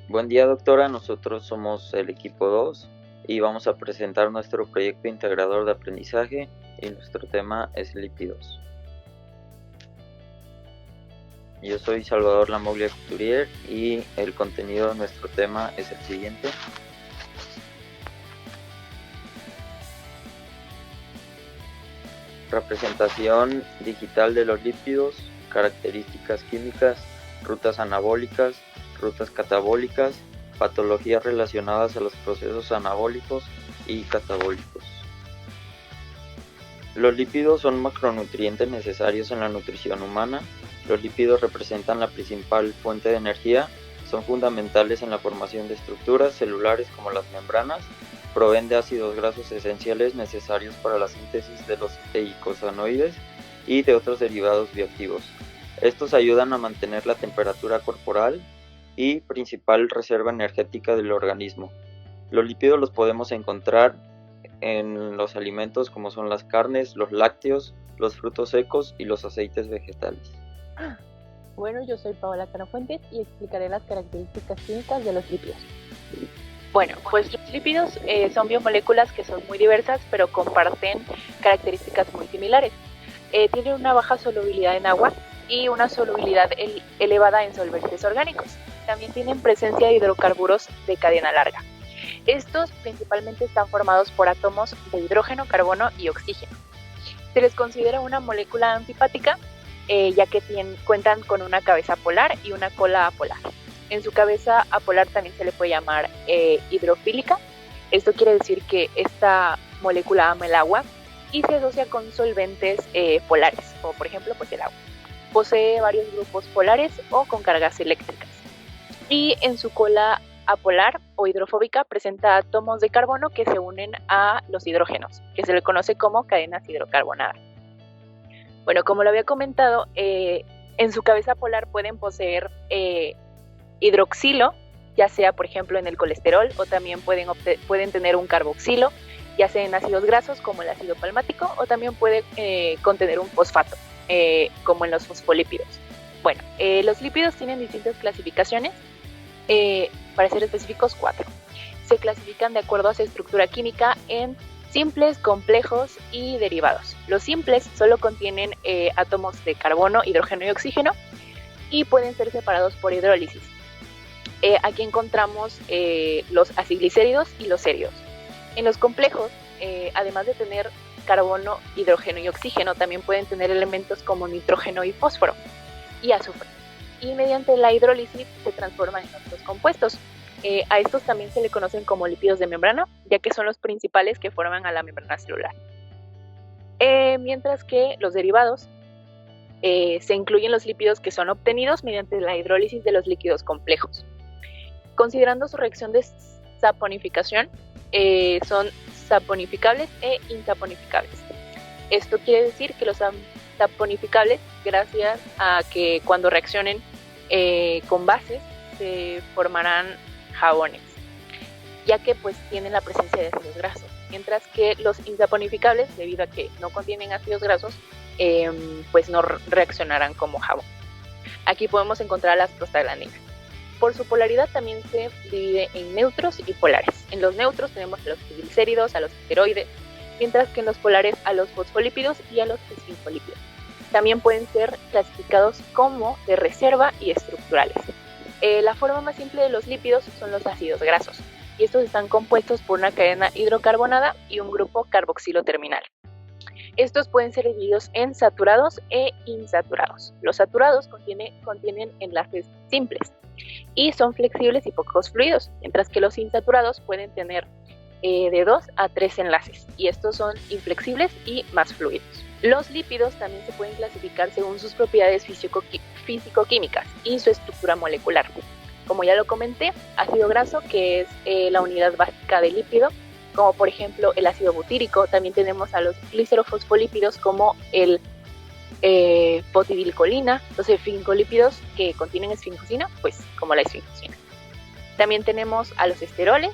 Buen día, doctora. Nosotros somos el equipo 2 y vamos a presentar nuestro proyecto integrador de aprendizaje y nuestro tema es lípidos. Yo soy Salvador Lamoglia Couturier y el contenido de nuestro tema es el siguiente. Representación digital de los lípidos, características químicas, rutas anabólicas, rutas catabólicas, patologías relacionadas a los procesos anabólicos y catabólicos. Los lípidos son macronutrientes necesarios en la nutrición humana. Los lípidos representan la principal fuente de energía, son fundamentales en la formación de estructuras celulares como las membranas, proveen de ácidos grasos esenciales necesarios para la síntesis de los eicosanoides y de otros derivados bioactivos. Estos ayudan a mantener la temperatura corporal y principal reserva energética del organismo. Los lípidos los podemos encontrar en los alimentos como son las carnes, los lácteos, los frutos secos y los aceites vegetales. Bueno, yo soy Paola Canofuentes y explicaré las características químicas de los lípidos. Bueno, pues los lípidos son biomoléculas que son muy diversas, pero comparten características muy similares. Tienen una baja solubilidad en agua y una solubilidad elevada en solventes orgánicos. También tienen presencia de hidrocarburos de cadena larga. Estos principalmente están formados por átomos de hidrógeno, carbono y oxígeno. Se les considera una molécula antipática, ya que cuentan con una cabeza polar y una cola apolar. En su cabeza apolar también se le puede llamar hidrofílica. Esto quiere decir que esta molécula ama el agua y se asocia con solventes polares, como por ejemplo pues el agua. Posee varios grupos polares o con cargas eléctricas. Y en su cola apolar o hidrofóbica presenta átomos de carbono que se unen a los hidrógenos, que se le conoce como cadenas hidrocarbonadas. Bueno, como lo había comentado, en su cabeza polar pueden poseer hidroxilo, ya sea por ejemplo en el colesterol, o también pueden tener un carboxilo, ya sea en ácidos grasos como el ácido palmático, o también puede contener un fosfato, como en los fosfolípidos. Bueno, los lípidos tienen distintas clasificaciones, para ser específicos 4. Se clasifican de acuerdo a su estructura química en simples, complejos y derivados. Los simples solo contienen átomos de carbono, hidrógeno y oxígeno y pueden ser separados por hidrólisis. Aquí encontramos los aciglicéridos y los séridos. En los complejos, además de tener carbono, hidrógeno y oxígeno, también pueden tener elementos como nitrógeno y fósforo y azufre. Y mediante la hidrólisis se transforman en otros compuestos. A estos también se le conocen como lípidos de membrana, ya que son los principales que forman a la membrana celular. Mientras que los derivados se incluyen los lípidos que son obtenidos mediante la hidrólisis de los líquidos complejos. Considerando su reacción de saponificación, son saponificables e insaponificables. Esto quiere decir que los saponificables, gracias a que cuando reaccionen con bases, se formarán jabones, ya que pues tienen la presencia de ácidos grasos, mientras que los insaponificables, debido a que no contienen ácidos grasos, pues no reaccionarán como jabón. Aquí podemos encontrar las prostaglandinas. Por su polaridad también se divide en neutros y polares. En los neutros tenemos a los triglicéridos, a los esteroides, mientras que en los polares a los fosfolípidos y a los esfinfolípidos. También pueden ser clasificados como de reserva y estructurales. La forma más simple de los lípidos son los ácidos grasos, y estos están compuestos por una cadena hidrocarbonada y un grupo carboxilo terminal. Estos pueden ser divididos en saturados e insaturados. Los saturados contienen enlaces simples y son flexibles y pocos fluidos, mientras que los insaturados pueden tener de 2 a 3 enlaces, y estos son inflexibles y más fluidos. Los lípidos también se pueden clasificar según sus propiedades físico-químicas y su estructura molecular. Como ya lo comenté, ácido graso, que es la unidad básica del lípido, como por ejemplo el ácido butírico. También tenemos a los glicerofosfolípidos como el potidilcolina, los esfincolípidos que contienen esfincosina, pues como la esfincosina. También tenemos a los esteroles,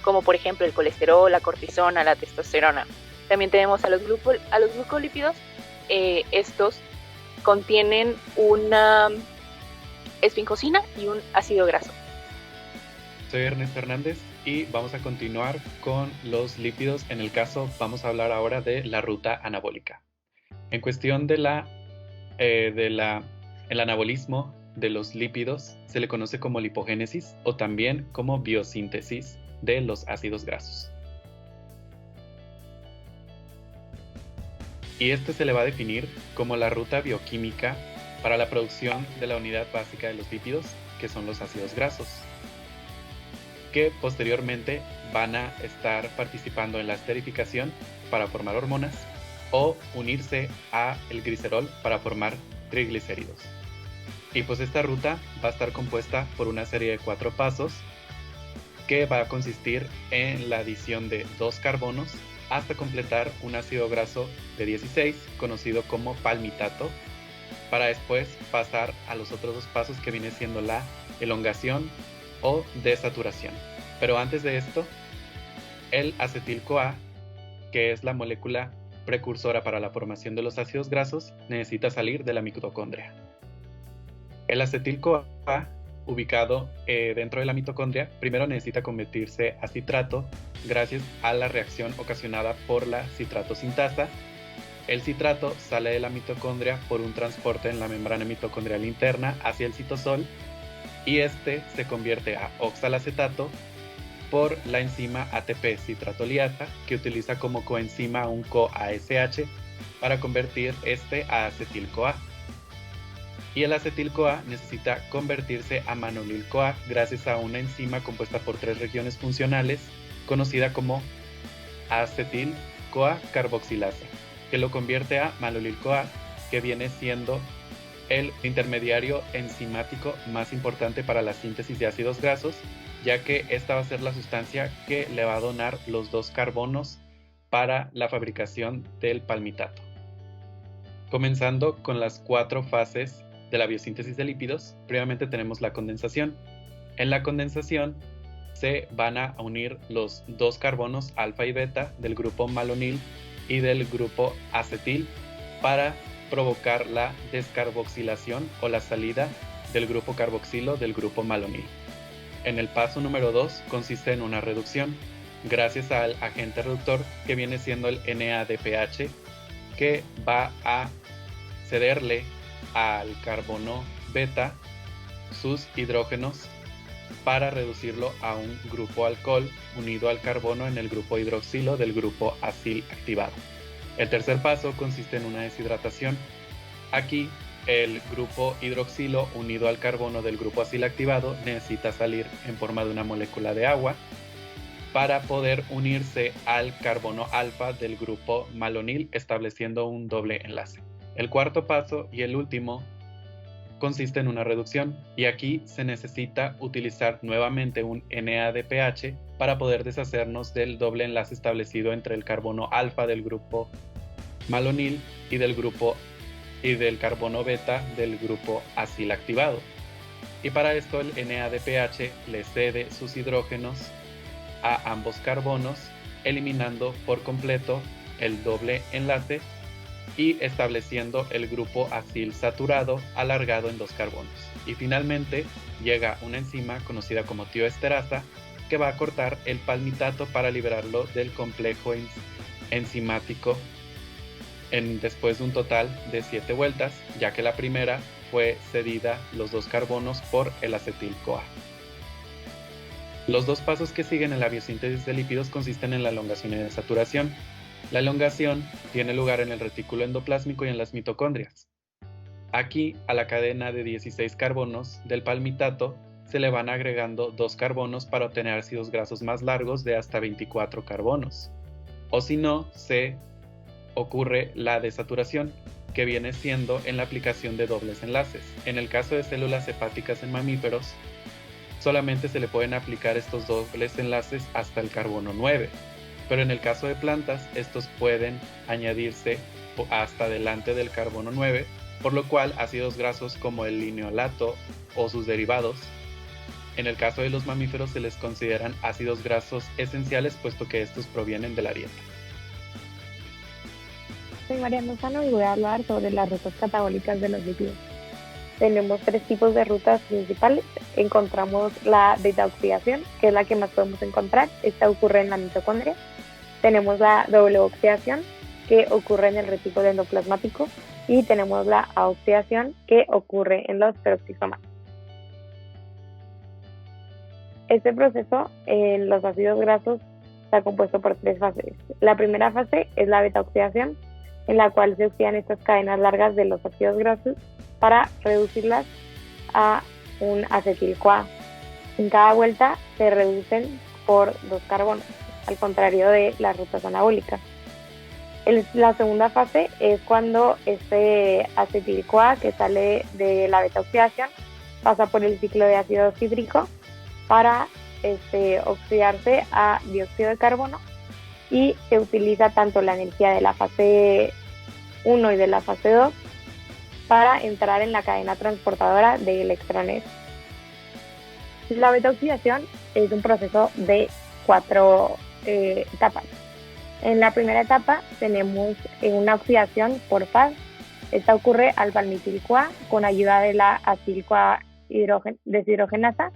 como por ejemplo el colesterol, la cortisona, la testosterona. También tenemos a los glucolípidos, estos contienen una esfincosina y un ácido graso. Soy Ernesto Hernández y vamos a continuar con los lípidos. En el caso, vamos a hablar ahora de la ruta anabólica. En cuestión el anabolismo de los lípidos se le conoce como lipogénesis o también como biosíntesis de los ácidos grasos. Y este se le va a definir como la ruta bioquímica para la producción de la unidad básica de los lípidos, que son los ácidos grasos, que posteriormente van a estar participando en la esterificación para formar hormonas o unirse a el glicerol para formar triglicéridos. Y pues esta ruta va a estar compuesta por una serie de 4 pasos que va a consistir en la adición de 2 carbonos hasta completar un ácido graso de 16 conocido como palmitato, para después pasar a los otros 2 pasos que viene siendo la elongación o desaturación. Pero antes de esto, el acetil-CoA, que es la molécula precursora para la formación de los ácidos grasos, necesita salir de la mitocondria. El acetil-CoA, ubicado dentro de la mitocondria, primero necesita convertirse a citrato gracias a la reacción ocasionada por la citrato sintasa. El citrato sale de la mitocondria por un transporte en la membrana mitocondrial interna hacia el citosol, y este se convierte a oxalacetato por la enzima ATP citratoliasa, que utiliza como coenzima un CoASH para convertir este a acetil-CoA. Y el acetil-CoA necesita convertirse a manolil-CoA gracias a una enzima compuesta por 3 regiones funcionales conocida como acetil-CoA carboxilasa, que lo convierte a malolil-CoA, que viene siendo el intermediario enzimático más importante para la síntesis de ácidos grasos, ya que esta va a ser la sustancia que le va a donar los 2 carbonos para la fabricación del palmitato. Comenzando con las 4 fases de la biosíntesis de lípidos, primeramente tenemos la condensación. En la condensación se van a unir los 2 carbonos alfa y beta del grupo malonil y del grupo acetil para provocar la descarboxilación o la salida del grupo carboxilo del grupo malonil. En el paso número 2 consiste en una reducción gracias al agente reductor que viene siendo el NADPH, que va a cederle al carbono beta sus hidrógenos para reducirlo a un grupo alcohol unido al carbono en el grupo hidroxilo del grupo acil activado. El tercer paso consiste en una deshidratación. Aquí el grupo hidroxilo unido al carbono del grupo acil activado necesita salir en forma de una molécula de agua para poder unirse al carbono alfa del grupo malonil, estableciendo un doble enlace. El cuarto paso y el último consiste en una reducción, y aquí se necesita utilizar nuevamente un NADPH para poder deshacernos del doble enlace establecido entre el carbono alfa del grupo malonil y del carbono beta del grupo acil activado. Y para esto el NADPH le cede sus hidrógenos a ambos carbonos, eliminando por completo el doble enlace y estableciendo el grupo acil saturado alargado en 2 carbonos. Y finalmente llega una enzima conocida como tioesterasa, que va a cortar el palmitato para liberarlo del complejo enzimático después de un total de 7 vueltas, ya que la primera fue cedida los 2 carbonos por el acetil-CoA. Los 2 pasos que siguen en la biosíntesis de lípidos consisten en la elongación y desaturación. La elongación tiene lugar en el retículo endoplásmico y en las mitocondrias. Aquí, a la cadena de 16 carbonos del palmitato se le van agregando 2 carbonos para obtener ácidos grasos más largos de hasta 24 carbonos. O si no, se ocurre la desaturación, que viene siendo en la aplicación de dobles enlaces. En el caso de células hepáticas en mamíferos, solamente se le pueden aplicar estos dobles enlaces hasta el carbono 9. Pero en el caso de plantas, estos pueden añadirse hasta delante del carbono 9, por lo cual ácidos grasos como el lineolato o sus derivados, en el caso de los mamíferos, se les consideran ácidos grasos esenciales, puesto que estos provienen de la dieta. Soy María Lozano y voy a hablar sobre las rutas catabólicas de los lípidos. tenemos 3 tipos de rutas principales. Encontramos la beta-oxidación, que es la que más podemos encontrar. Esta ocurre en la mitocondria. Tenemos la doble oxidación, que ocurre en el retículo endoplasmático. Y tenemos la A-oxidación, que ocurre en los peroxisomas. Este proceso en los ácidos grasos está compuesto por 3 fases. La primera fase es la beta-oxidación, en la cual se oxidan estas cadenas largas de los ácidos grasos para reducirlas a un acetil-CoA. En cada vuelta se reducen por 2 carbonos, al contrario de las rutas anabólicas. La segunda fase es cuando este acetil-CoA que sale de la beta-oxidación pasa por el ciclo de ácido cítrico para oxidarse a dióxido de carbono, y se utiliza tanto la energía de la fase 1 y de la fase 2 para entrar en la cadena transportadora de electrones. La beta-oxidación es un proceso de 4 etapas. En la primera etapa tenemos una oxidación por faz. Esta ocurre al palmitil-CoA con ayuda de la acetil-CoA deshidrogenasa,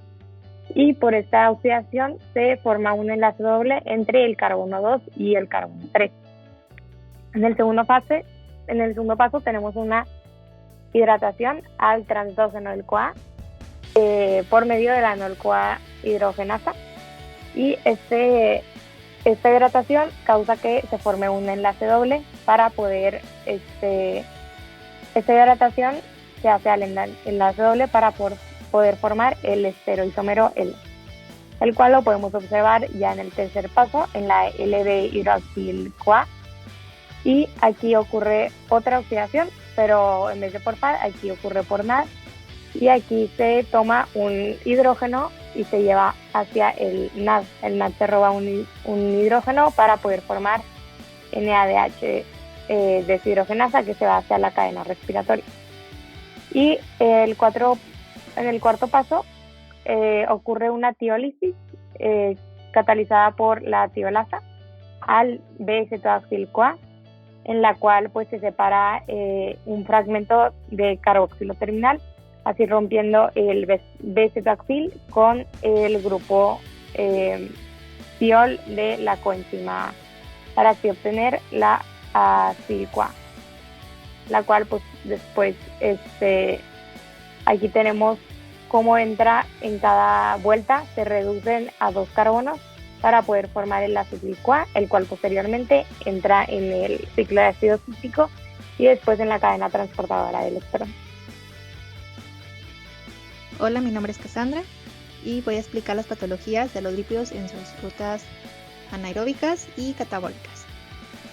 y por esta oxidación se forma un enlace doble entre el carbono 2 y el carbono 3. En el segundo paso tenemos una hidratación al transdóxeno del CoA por medio de la NOL-CoA hidrogenasa, y esta hidratación causa que se forme un enlace doble para poder esta hidratación se hace al enlace doble para poder formar el estereoisómero L, el cual lo podemos observar ya en el tercer paso, en la LD-hidroxil-CoA. Y aquí ocurre otra oxidación, pero en vez de por faz, aquí ocurre por NAD, y aquí se toma un hidrógeno y se lleva hacia el NAD. El NAD se roba un hidrógeno para poder formar NADH deshidrogenasa, que se va hacia la cadena respiratoria. Y en el cuarto paso ocurre una tiólisis catalizada por la tiolasa al B-cetoaxil-CoA, en la cual pues se separa un fragmento de carboxilo terminal, así rompiendo el B-cetoaxil con el grupo tiol de la coenzima, para así obtener la acil-CoA, la cual pues después aquí tenemos cómo entra en cada vuelta, se reducen a 2 carbonos para poder formar el acetil-CoA, el cual posteriormente entra en el ciclo de ácido cítrico y después en la cadena transportadora de electrones. Hola, mi nombre es Cassandra y voy a explicar las patologías de los lípidos en sus rutas anaeróbicas y catabólicas.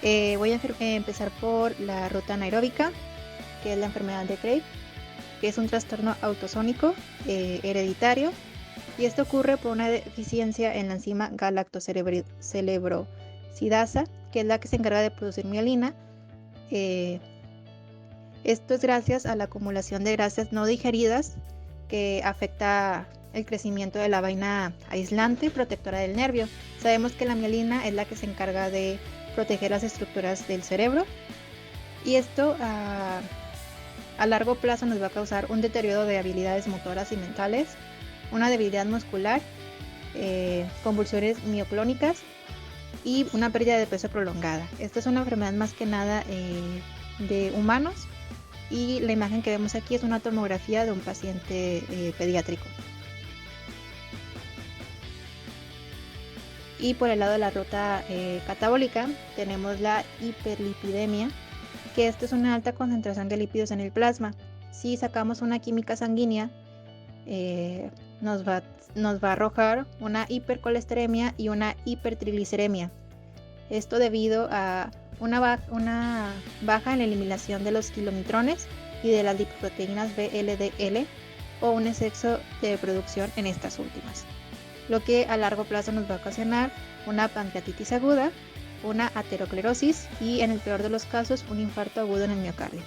Voy a empezar por la ruta anaeróbica, que es la enfermedad de Graves, que es un trastorno autosómico hereditario, y esto ocurre por una deficiencia en la enzima galactocerebrosidasa, que es la que se encarga de producir mielina. Esto es gracias a la acumulación de grasas no digeridas que afecta el crecimiento de la vaina aislante y protectora del nervio. Sabemos que la mielina es la que se encarga de proteger las estructuras del cerebro, y esto a largo plazo nos va a causar un deterioro de habilidades motoras y mentales, una debilidad muscular, convulsiones mioclónicas y una pérdida de peso prolongada. Esta es una enfermedad más que nada de humanos, y la imagen que vemos aquí es una tomografía de un paciente pediátrico. Y por el lado de la ruta catabólica tenemos la hiperlipidemia, que esto es una alta concentración de lípidos en el plasma. Si sacamos una química sanguínea, nos va a arrojar una hipercolesteremia y una hipertrigliceremia. Esto debido a una baja en la eliminación de los kilomitrones y de las lipoproteínas VLDL, o un exceso de producción en estas últimas, lo que a largo plazo nos va a ocasionar una pancreatitis aguda, una aterosclerosis y, en el peor de los casos, un infarto agudo en el miocardio.